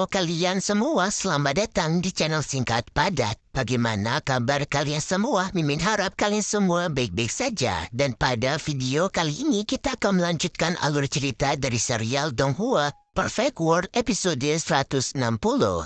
Halo kalian semua, selamat datang di channel Singkat Padat. Bagaimana kabar kalian semua? Mimin harap kalian semua baik-baik saja. Dan pada video kali ini kita akan melanjutkan alur cerita dari serial Donghua Perfect World episode 160.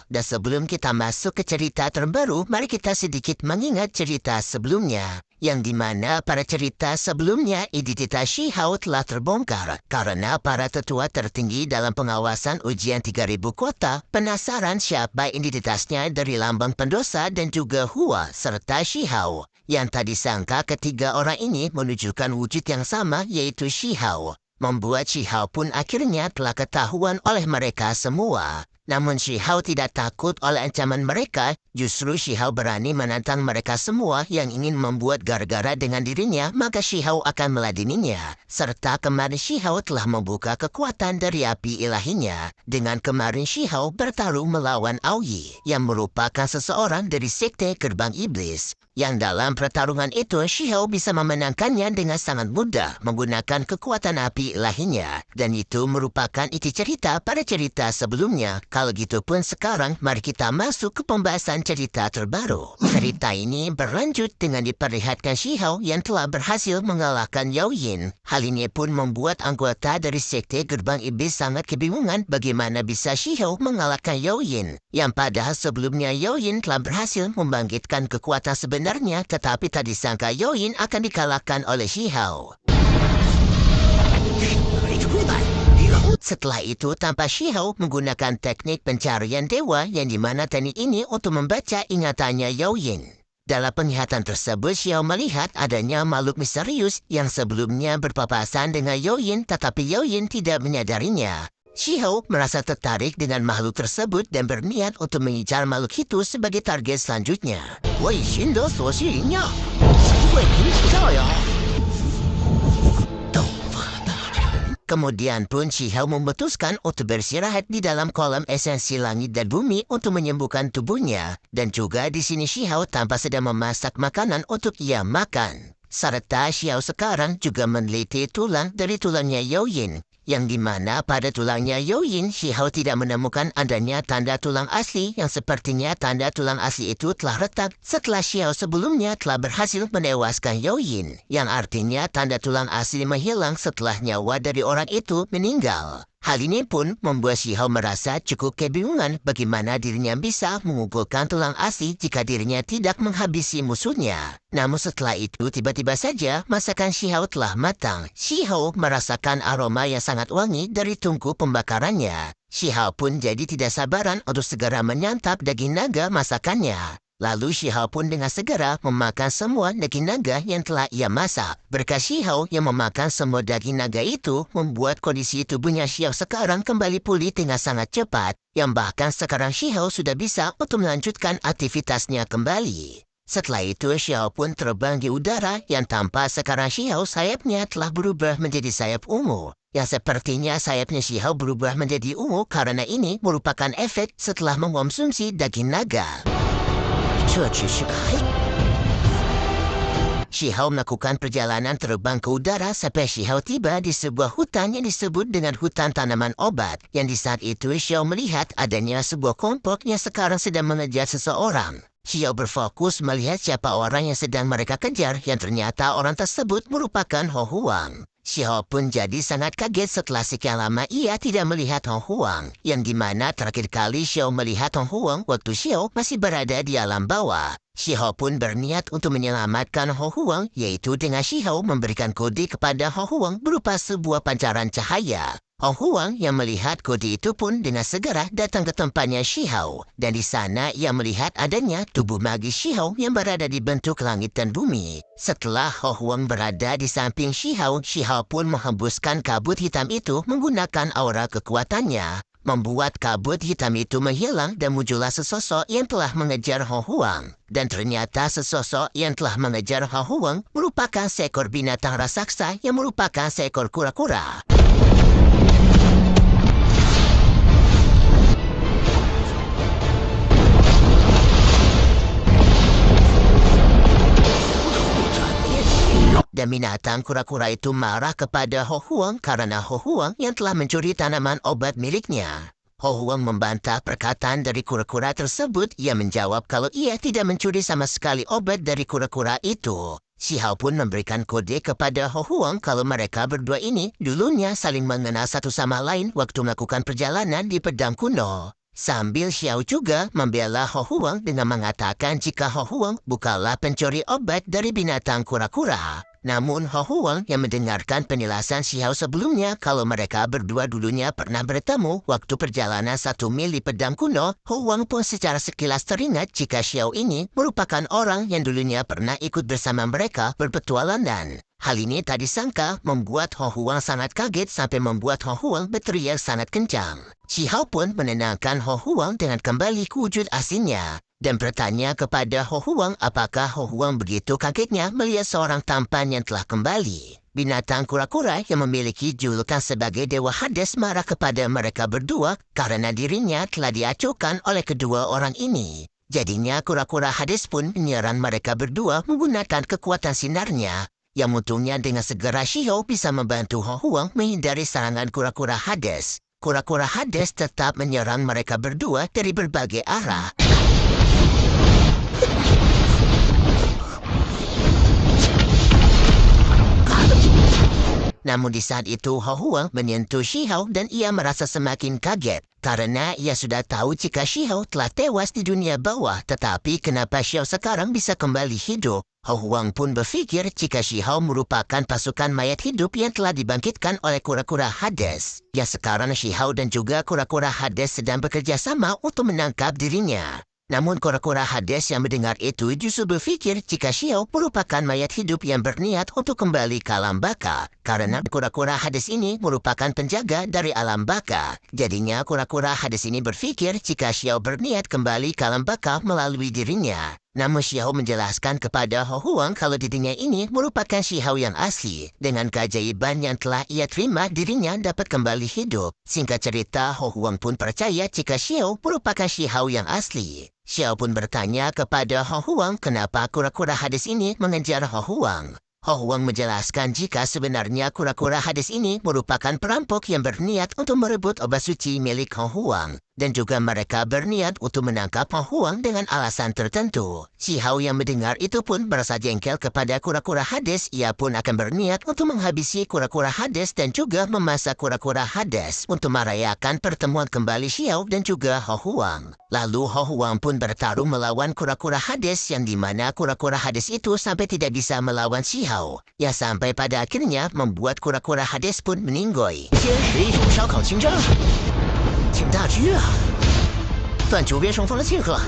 Dan sebelum kita masuk ke cerita terbaru, mari kita sedikit mengingat cerita sebelumnya. Yang dimana pada cerita sebelumnya identitas Shihao telah terbongkar karena para tetua tertinggi dalam pengawasan ujian 3000 kota penasaran siapa identitasnya dari lambang pendosa dan juga Hua serta Shihao. Yang tak disangka ketiga orang ini menunjukkan wujud yang sama yaitu Shihao. Membuat Shihao pun akhirnya telah ketahuan oleh mereka semua. Namun Shihao tidak takut oleh ancaman mereka, justru Shihao berani menantang mereka semua yang ingin membuat gara-gara dengan dirinya, maka Shihao akan meladeninya. Serta kemarin Shihao telah membuka kekuatan dari api ilahinya. Dengan kemarin Shihao bertarung melawan Aoyi, yang merupakan seseorang dari sekte gerbang iblis. Yang dalam pertarungan itu Shihao bisa memenangkannya dengan sangat mudah menggunakan kekuatan api ilahinya. Dan itu merupakan isi cerita pada cerita sebelumnya. Kalau gitu pun sekarang mari kita masuk ke pembahasan cerita terbaru. Cerita ini berlanjut dengan diperlihatkan Shihao yang telah berhasil mengalahkan Yao Yin. Hal ini pun membuat anggota dari sekte gerbang iblis sangat kebingungan bagaimana bisa Shihao mengalahkan Yao Yin. Yang padahal sebelumnya Yao Yin telah berhasil membangkitkan kekuatan sebenarnya, tetapi tak disangka Yao Yin akan dikalahkan oleh Shihao. Setelah itu, tanpa Shihao menggunakan teknik pencarian dewa yang dimana teknik ini untuk membaca ingatannya Yao Yin. Dalam penglihatan tersebut, Shihao melihat adanya makhluk misterius yang sebelumnya berpapasan dengan Yao Yin, tetapi Yao Yin tidak menyadarinya. Shihao merasa tertarik dengan makhluk tersebut dan berniat untuk mengincar makhluk itu sebagai target selanjutnya. Kemudian pun Shihao memutuskan untuk beristirahat di dalam kolam esensi langit dan bumi untuk menyembuhkan tubuhnya. Dan juga di sini Shihao tanpa sedang memasak makanan untuk ia makan. Serta Shihao sekarang juga meneliti tulang dari tulangnya Yao Yin. Yang dimana pada tulangnya Yao Yin, Shihao tidak menemukan adanya tanda tulang asli yang sepertinya tanda tulang asli itu telah retak setelah Shihao sebelumnya telah berhasil menewaskan Yao Yin. Yang artinya tanda tulang asli menghilang setelah nyawa dari orang itu meninggal. Hal ini pun membuat Shihao merasa cukup kebingungan bagaimana dirinya bisa mengumpulkan tulang asli jika dirinya tidak menghabisi musuhnya. Namun setelah itu tiba-tiba saja masakan Shihao telah matang. Shihao merasakan aroma yang sangat wangi dari tungku pembakarannya. Shihao pun jadi tidak sabaran untuk segera menyantap daging naga masakannya. Lalu Shihao pun dengan segera memakan semua daging naga yang telah ia masak. Berkat Shihao yang memakan semua daging naga itu membuat kondisi tubuhnya Shihao sekarang kembali pulih dengan sangat cepat. Yang bahkan sekarang Shihao sudah bisa untuk melanjutkan aktivitasnya kembali. Setelah itu Shihao pun terbang di udara yang tanpa sekarang Shihao sayapnya telah berubah menjadi sayap ungu. Yang sepertinya sayapnya Shihao berubah menjadi ungu karena ini merupakan efek setelah mengonsumsi daging naga. Shihao melakukan perjalanan terbang ke udara sampai Shihao tiba di sebuah hutan yang disebut dengan hutan tanaman obat. Yang di saat itu Shihao melihat adanya sebuah kelompok yang sekarang sedang mengejar seseorang. Shihao berfokus melihat siapa orang yang sedang mereka kejar yang ternyata orang tersebut merupakan Ho Huang. Shihao pun jadi sangat kaget setelah sekian lama ia tidak melihat Ho Huang. Yang dimana terakhir kali Shihao melihat Ho Huang waktu Shihao masih berada di alam bawah. Shihao pun berniat untuk menyelamatkan Ho Huang, yaitu dengan Shihao memberikan kode kepada Ho Huang berupa sebuah pancaran cahaya. Ho Huang yang melihat kode itu pun dengan segera datang ke tempatnya Shihao. Dan di sana ia melihat adanya tubuh magis Shihao yang berada di bentuk langit dan bumi. Setelah Ho Huang berada di samping Shihao, Shihao pun menghembuskan kabut hitam itu menggunakan aura kekuatannya. Membuat kabut hitam itu menghilang dan muncullah sesosok yang telah mengejar Ho Huang. Dan ternyata sesosok yang telah mengejar Ho Huang merupakan seekor binatang raksasa yang merupakan seekor kura-kura. Dan binatang kura-kura itu marah kepada Ho Huang karena Ho Huang yang telah mencuri tanaman obat miliknya. Ho Huang membantah perkataan dari kura-kura tersebut. Ia menjawab kalau ia tidak mencuri sama sekali obat dari kura-kura itu. Si Hao pun memberikan kode kepada Ho Huang kalau mereka berdua ini dulunya saling mengenal satu sama lain waktu melakukan perjalanan di pedang kuno. Sambil Xiao juga membela Ho Huang dengan mengatakan jika Ho Huang bukanlah pencuri obat dari binatang kura-kura. Namun Ho Huang yang mendengarkan penjelasan Xiao sebelumnya kalau mereka berdua dulunya pernah bertemu waktu perjalanan 1 mil di pedang kuno, Ho Huang pun secara sekilas teringat jika Xiao ini merupakan orang yang dulunya pernah ikut bersama mereka berpetualangan. Hal ini tak disangka membuat Ho Huang sangat kaget sampai membuat Ho Huang berteriak sangat kencang. Xiao pun menenangkan Ho Huang dengan kembali ke wujud aslinya dan bertanya kepada Ho Huang apakah Ho Huang begitu kagetnya melihat seorang tampan yang telah kembali. Binatang kura-kura yang memiliki julukan sebagai Dewa Hades marah kepada mereka berdua karena dirinya telah diacuhkan oleh kedua orang ini. Jadinya kura-kura Hades pun menyerang mereka berdua menggunakan kekuatan sinarnya. Yang untungnya dengan segera Xiao bisa membantu Ho Huang menghindari serangan kura-kura Hades. Kura-kura Hades tetap menyerang mereka berdua dari berbagai arah. Namun di saat itu Ho Huang menyentuh Xiao dan ia merasa semakin kaget karena ia sudah tahu jika Xiao telah tewas di dunia bawah, tetapi kenapa Xiao sekarang bisa kembali hidup? Ho Huang pun berfikir jika Xiao merupakan pasukan mayat hidup yang telah dibangkitkan oleh kura-kura Hades. Ya sekarang Xiao dan juga kura-kura Hades sedang bekerja sama untuk menangkap dirinya. Namun kura-kura Hades yang mendengar itu justru berfikir jika Xiao merupakan mayat hidup yang berniat untuk kembali ke alam baka. Karena kura-kura Hades ini merupakan penjaga dari alam baka. Jadinya kura-kura Hades ini berfikir jika Xiao berniat kembali ke alam baka melalui dirinya. Namun Xiao menjelaskan kepada Ho Huang kalau dirinya ini merupakan Xiao yang asli. Dengan keajaiban yang telah ia terima, dirinya dapat kembali hidup. Singkat cerita, Ho Huang pun percaya jika Xiao merupakan Xiao yang asli. Xiao pun bertanya kepada Ho Huang kenapa kura-kura Hades ini mengejar Ho Huang. Ho Huang menjelaskan jika sebenarnya kura-kura Hades ini merupakan perampok yang berniat untuk merebut obat suci milik Ho Huang. Dan juga mereka berniat untuk menangkap Ho Huang dengan alasan tertentu. Xiao yang mendengar itu pun merasa jengkel kepada kura-kura Hades. Ia pun akan berniat untuk menghabisi kura-kura Hades dan juga memasak kura-kura Hades untuk merayakan pertemuan kembali Xiao dan juga Ho Huang. Lalu Ho Huang pun bertarung melawan kura-kura Hades yang dimana kura-kura Hades itu sampai tidak bisa melawan Xiao. Ya sampai pada akhirnya membuat kura-kura Hades pun meninggoy. 挺大只啊，算九边双方的庆贺。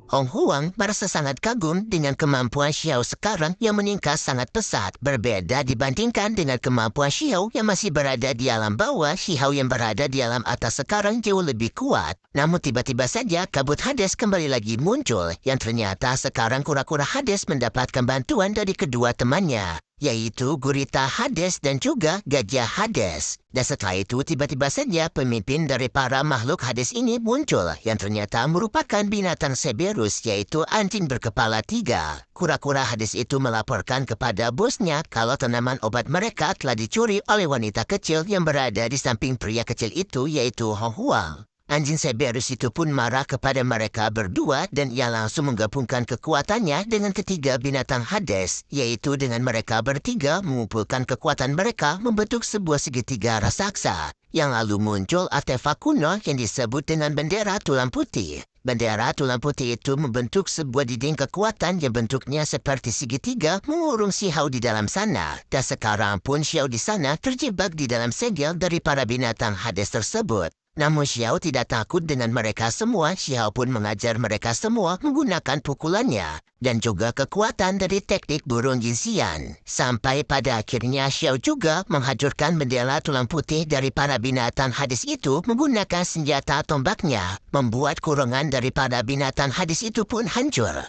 Ho Huang merasa sangat kagum dengan kemampuan Xiao sekarang yang meningkat sangat pesat. Berbeda dibandingkan dengan kemampuan Xiao yang masih berada di alam bawah, Xiao yang berada di alam atas sekarang jauh lebih kuat. Namun tiba-tiba saja kabut Hades kembali lagi muncul, yang ternyata sekarang kura-kura Hades mendapatkan bantuan dari kedua temannya, yaitu gurita Hades dan juga gajah Hades. Dan setelah itu tiba-tiba saja pemimpin dari para makhluk Hades ini muncul, yang ternyata merupakan binatang Cerberus, yaitu anjing berkepala 3. Kura-kura Hades itu melaporkan kepada bosnya kalau tanaman obat mereka telah dicuri oleh wanita kecil yang berada di samping pria kecil itu, yaitu Ho Huang. Anjing Cerberus itu pun marah kepada mereka berdua dan ia langsung menggabungkan kekuatannya dengan ketiga binatang Hades, yaitu dengan mereka bertiga mengumpulkan kekuatan mereka membentuk sebuah segitiga raksasa. Yang lalu muncul artefak kuno yang disebut dengan bendera tulang putih. Bendera tulang putih itu membentuk sebuah dinding kekuatan yang bentuknya seperti segitiga mengurung Xiao di dalam sana. Dan sekarang pun Xiao di sana terjebak di dalam segel dari para binatang Hades tersebut. Namun Xiao tidak takut dengan mereka semua. Xiao pun mengajar mereka semua menggunakan pukulannya dan juga kekuatan dari teknik burung Jinxian. Sampai pada akhirnya Xiao juga menghancurkan bendera tulang putih dari para binatang Hades itu menggunakan senjata tombaknya, membuat kurungan dari para binatang Hades itu pun hancur.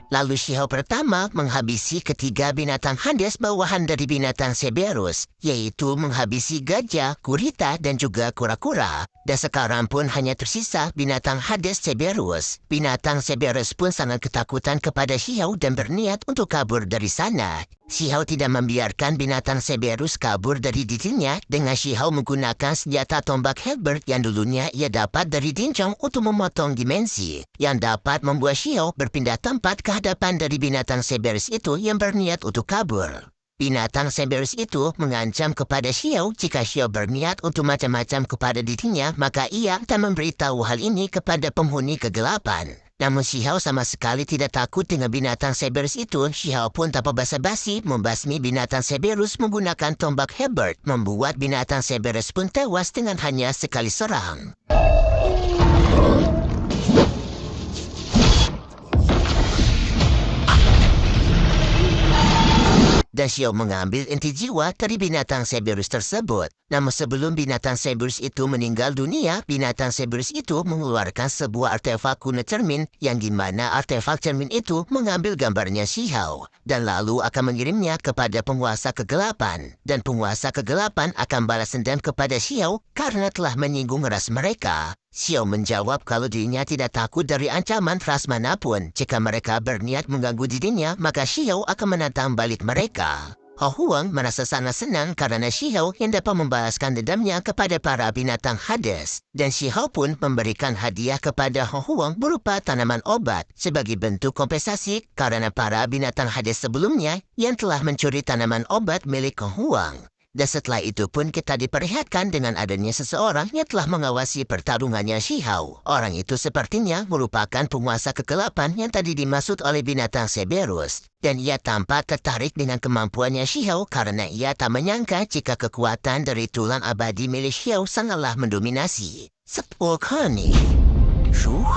Lalu Xiao pertama menghabisi ketiga binatang Hades bawahan dari binatang Cerberus, yaitu menghabisi gajah, gurita, dan juga kura-kura. Dan sekarang pun hanya tersisa binatang Hades Cerberus. Binatang Cerberus pun sangat ketakutan kepada Xiao dan berniat untuk kabur dari sana. Xiao tidak membiarkan binatang Cerberus kabur dari dirinya dengan Xiao menggunakan senjata tombak Halberd yang dulunya ia dapat dari Dinjong untuk memotong dimensi, yang dapat membuat Xiao berpindah tempat ke hadapan dari binatang Cerberus itu yang berniat untuk kabur. Binatang Cerberus itu mengancam kepada Xiao jika Xiao berniat untuk macam-macam kepada dirinya, maka ia akan memberitahu hal ini kepada penghuni kegelapan. Namun Xiao sama sekali tidak takut dengan binatang Cerberus itu. Xiao pun tanpa basa-basi membasmi binatang Cerberus menggunakan tombak Halberd, membuat binatang Cerberus pun tewas dengan hanya sekali serang. Dan Xiao mengambil inti jiwa dari binatang Cerberus tersebut. Namun sebelum binatang Cerberus itu meninggal dunia, binatang Cerberus itu mengeluarkan sebuah artefak kuno cermin yang dimana artefak cermin itu mengambil gambarnya Xiao dan lalu akan mengirimnya kepada penguasa kegelapan. Dan penguasa kegelapan akan balas dendam kepada Xiao karena telah menyinggung ras mereka. Xiao menjawab kalau dirinya tidak takut dari ancaman ras manapun. Jika mereka berniat mengganggu dirinya, maka Xiao akan menantang balik mereka. Ho Huang merasa sangat senang karena Xiao yang dapat membalaskan dendamnya kepada para binatang Hades. Dan Xiao pun memberikan hadiah kepada Ho Huang berupa tanaman obat sebagai bentuk kompensasi karena para binatang Hades sebelumnya yang telah mencuri tanaman obat milik Ho Huang. Dan setelah itu pun kita diperlihatkan dengan adanya seseorang yang telah mengawasi pertarungannya Xiao. Orang itu sepertinya merupakan penguasa kegelapan yang tadi dimaksud oleh binatang Cerberus. Dan ia tampak tertarik dengan kemampuannya Xiao karena ia tak menyangka jika kekuatan dari tulang abadi milik Xiao sangatlah mendominasi.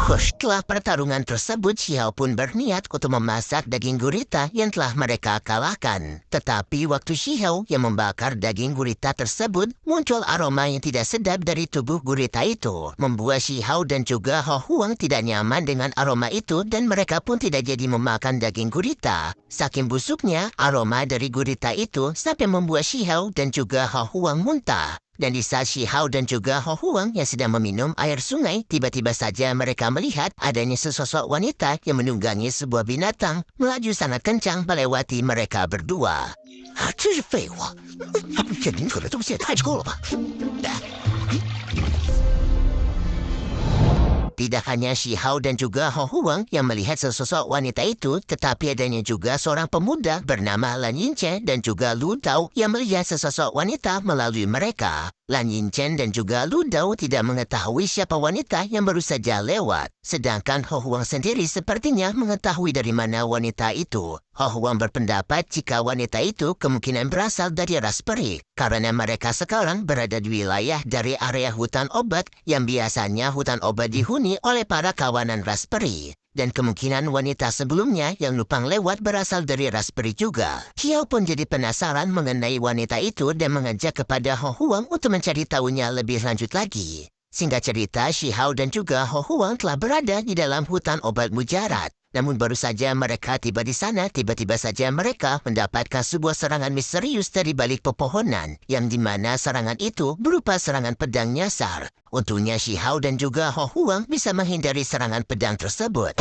Setelah pertarungan tersebut, Xiao pun berniat untuk memasak daging gurita yang telah mereka kalahkan. Tetapi waktu Xiao yang membakar daging gurita tersebut, muncul aroma yang tidak sedap dari tubuh gurita itu. Membuat Xiao dan juga Ho Huang tidak nyaman dengan aroma itu dan mereka pun tidak jadi memakan daging gurita. Saking busuknya aroma dari gurita itu sampai membuat Xiao dan juga Ho Huang muntah. Dan di saat Xiao dan juga Ho Huang yang sedang meminum air sungai, tiba-tiba saja mereka melihat adanya sesosok wanita yang menunggangi sebuah binatang melaju sangat kencang melewati mereka berdua. Tidak hanya Xiao dan juga Ho Huang yang melihat sesosok wanita itu, tetapi adanya juga seorang pemuda bernama Lan Yinchen dan juga Lu Dao yang melihat sesosok wanita melalui mereka. Lan Yinchen dan juga Lu Dao tidak mengetahui siapa wanita yang baru saja lewat. Sedangkan Ho Huang sendiri sepertinya mengetahui dari mana wanita itu. Ho Huang berpendapat jika wanita itu kemungkinan berasal dari ras peri, karena mereka sekarang berada di wilayah dari area hutan obat yang biasanya hutan obat dihuni oleh para kawanan ras peri. Dan kemungkinan wanita sebelumnya yang numpang lewat berasal dari ras peri juga. Xiao pun jadi penasaran mengenai wanita itu dan mengajak kepada Ho Huang untuk mencari tahunya lebih lanjut lagi. Singkat cerita, Xiao dan juga Ho Huang telah berada di dalam hutan obat mujarad. Namun baru saja mereka tiba di sana, tiba-tiba saja mereka mendapatkan sebuah serangan misterius dari balik pepohonan, yang dimana serangan itu berupa serangan pedang nyasar. Untungnya Xiao dan juga Ho Huang bisa menghindari serangan pedang tersebut.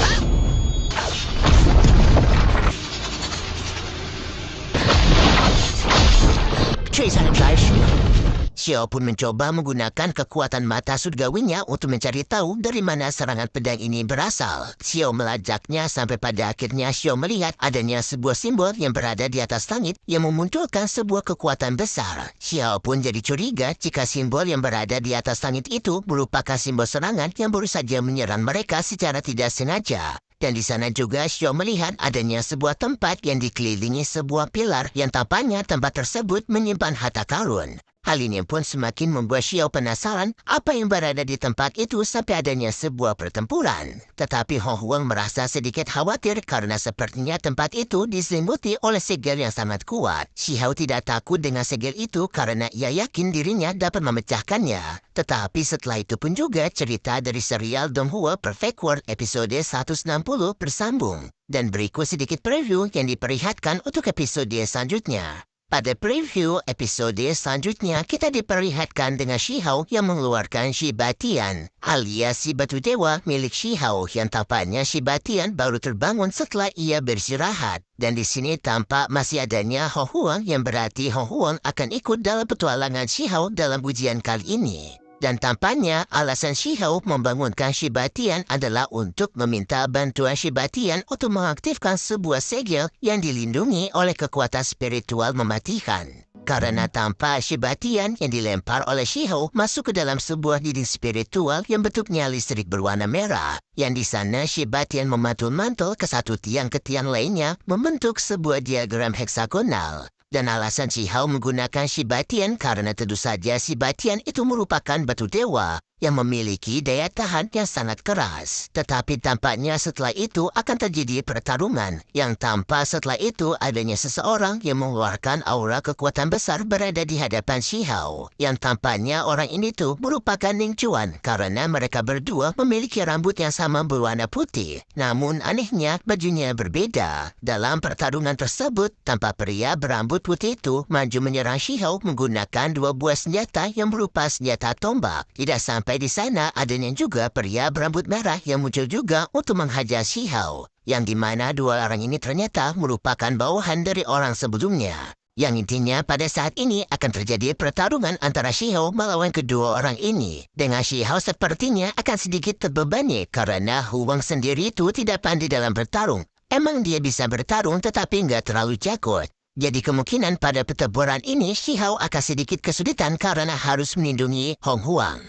Xiao pun mencoba menggunakan kekuatan mata surgawinya untuk mencari tahu dari mana serangan pedang ini berasal. Xiao melajaknya sampai pada akhirnya Xiao melihat adanya sebuah simbol yang berada di atas langit yang memunculkan sebuah kekuatan besar. Xiao pun jadi curiga jika simbol yang berada di atas langit itu merupakan simbol serangan yang baru saja menyerang mereka secara tidak sengaja. Dan di sana juga Xiao melihat adanya sebuah tempat yang dikelilingi sebuah pilar yang tampaknya tempat tersebut menyimpan harta karun. Hal ini pun semakin membuat Xiao penasaran apa yang berada di tempat itu sampai adanya sebuah pertempuran. Tetapi Hong Huang merasa sedikit khawatir karena sepertinya tempat itu diselimuti oleh segel yang sangat kuat. Xiao tidak takut dengan segel itu karena ia yakin dirinya dapat memecahkannya. Tetapi setelah itu pun juga cerita dari serial Donghua Perfect World episode 160 bersambung. Dan berikut sedikit preview yang diperlihatkan untuk episode selanjutnya. Pada preview episode selanjutnya, kita diperlihatkan dengan Shihao yang mengeluarkan Shibatian, alias si batu dewa milik Shihao yang tampaknya Shibatian baru terbangun setelah ia beristirahat. Dan di sini tampak masih adanya Hong Huang yang berarti Hong Huang akan ikut dalam petualangan Shihao dalam ujian kali ini. Dan tampaknya alasan Shihao membangunkan Shibatian adalah untuk meminta bantuan Shibatian untuk mengaktifkan sebuah segel yang dilindungi oleh kekuatan spiritual mematikan. Karena tampak Shibatian yang dilempar oleh Shihao masuk ke dalam sebuah dinding spiritual yang bentuknya listrik berwarna merah. Yang di sana Shibatian memantul-mantul ke satu tiang ke tiang lainnya membentuk sebuah diagram heksagonal. Dan alasan Shihao menggunakan Shibatian karena tentu saja Shibatian itu merupakan batu dewa yang memiliki daya tahan yang sangat keras. Tetapi tampaknya setelah itu akan terjadi pertarungan yang tampak setelah itu adanya seseorang yang mengeluarkan aura kekuatan besar berada di hadapan Shihao. Yang tampaknya orang ini tuh merupakan Ning Chuan karena mereka berdua memiliki rambut yang sama berwarna putih. Namun anehnya bajunya berbeda. Dalam pertarungan tersebut tampak pria berambut putih itu maju menyerang Shihao menggunakan dua buah senjata yang berupa senjata tombak. Tidak sampai di sana adanya juga pria berambut merah yang muncul juga untuk menghajar Shihao, yang dimana dua orang ini ternyata merupakan bawahan dari orang sebelumnya. Yang intinya pada saat ini akan terjadi pertarungan antara Shihao melawan kedua orang ini. Dengan Shihao sepertinya akan sedikit terbebani karena Huang sendiri itu tidak pandai dalam bertarung. Emang dia bisa bertarung tetapi nggak terlalu jago. Jadi kemungkinan pada pertempuran ini Shihao akan sedikit kesulitan karena harus melindungi Hong Huang.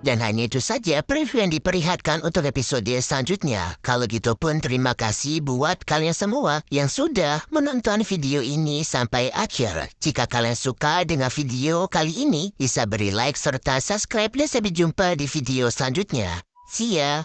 Dan hanya itu saja preview yang diperlihatkan untuk episode selanjutnya. Kalau gitu pun terima kasih buat kalian semua yang sudah menonton video ini sampai akhir. Jika kalian suka dengan video kali ini, bisa beri like serta subscribe dan sampai jumpa di video selanjutnya. See ya!